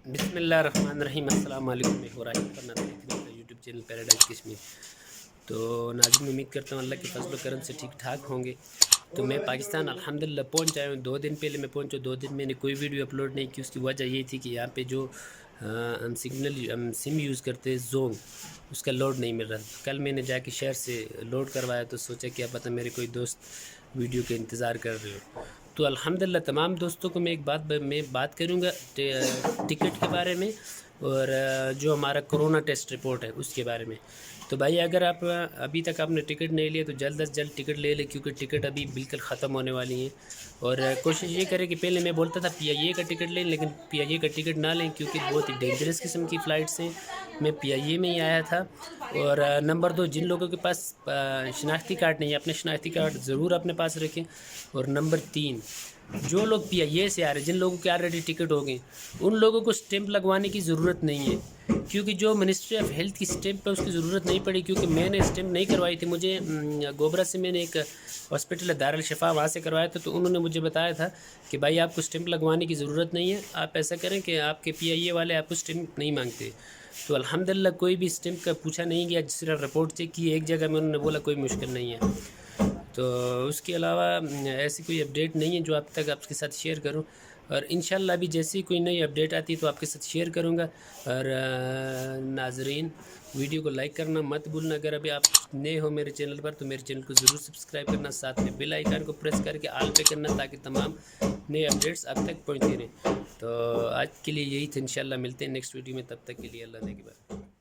بسم اللہ الرحمن الرحیم۔ السلام علیکم، میں ہو رہا ہے یوٹیوب چینل پیراڈائز کشمیر۔ تو ناظرین، امید کرتا ہوں اللہ کے فضل و کرم سے ٹھیک ٹھاک ہوں گے۔ تو میں پاکستان الحمدللہ پہنچ آیا ہوں۔ 2 دن پہلے میں پہنچا، 2 دن میں نے کوئی ویڈیو اپلوڈ نہیں کی۔ اس کی وجہ یہ تھی کہ یہاں پہ جو ہم سم یوز کرتے ہیں زونگ، اس کا لوڈ نہیں مل رہا۔ کل میں نے جا کے شہر سے لوڈ کروایا تو سوچا کیا پتہ میرے کوئی دوست ویڈیو کا انتظار کر رہے ہو۔ تو الحمدللہ تمام دوستوں کو میں بات کروں گا ٹکٹ کے بارے میں، اور جو ہمارا کرونا ٹیسٹ رپورٹ ہے اس کے بارے میں۔ تو بھائی، اگر آپ ابھی تک آپ نے ٹکٹ نہیں لیا تو جلد از جلد ٹکٹ لے لیں، کیونکہ ٹکٹ ابھی بالکل ختم ہونے والی ہیں۔ اور کوشش یہ کریں کہ پہلے میں بولتا تھا پی آئی اے کا ٹکٹ لیں، لیکن پی آئی اے کا ٹکٹ نہ لیں، کیونکہ بہت ہی ڈینجرس قسم کی فلائٹس ہیں۔ میں پی آئی اے میں ہی آیا تھا۔ اور نمبر 2، جن لوگوں کے پاس شناختی کارڈ نہیں ہے، اپنے شناختی کارڈ ضرور اپنے پاس رکھیں۔ اور نمبر 3، جو لوگ پی آئی اے سے آ رہے ہیں، جن لوگوں کے آلریڈی ٹکٹ ہو گئے، ان لوگوں کو سٹیمپ لگوانے کی ضرورت نہیں ہے، کیونکہ جو منسٹری آف ہیلتھ کی سٹیمپ ہے اس کی ضرورت نہیں پڑی، کیونکہ میں نے سٹیمپ نہیں کروائی تھی۔ مجھے گوبرا سے میں نے ایک ہاسپٹل ہے دارالشفا، وہاں سے کروایا تھا، تو انہوں نے مجھے بتایا تھا کہ بھائی آپ کو سٹیمپ لگوانے کی ضرورت نہیں ہے، آپ ایسا کریں کہ آپ کے پی آئی اے والے آپ کو سٹیمپ نہیں مانگتے۔ تو الحمدللہ کوئی بھی سٹیمپ کا پوچھا نہیں گیا، صرف رپورٹ چیک کی ایک جگہ میں، انہوں نے بولا کوئی مشکل نہیں ہے۔ تو اس کے علاوہ ایسی کوئی اپڈیٹ نہیں ہے جو اب تک آپ کے ساتھ شیئر کروں، اور انشاءاللہ ابھی جیسی کوئی نئی اپڈیٹ آتی ہے تو آپ کے ساتھ شیئر کروں گا۔ اور ناظرین، ویڈیو کو لائک کرنا مت بھولنا۔ اگر ابھی آپ نئے ہو میرے چینل پر تو میرے چینل کو ضرور سبسکرائب کرنا، ساتھ میں بیل آئیکن کو پریس کر کے آل پہ کرنا، تاکہ تمام نئے اپڈیٹس آپ تک پہنچتے رہیں۔ تو آج کے لیے یہی تھا، انشاءاللہ ملتے ہیں نیکسٹ ویڈیو میں، تب تک کے لیے اللہ نے کے بعد۔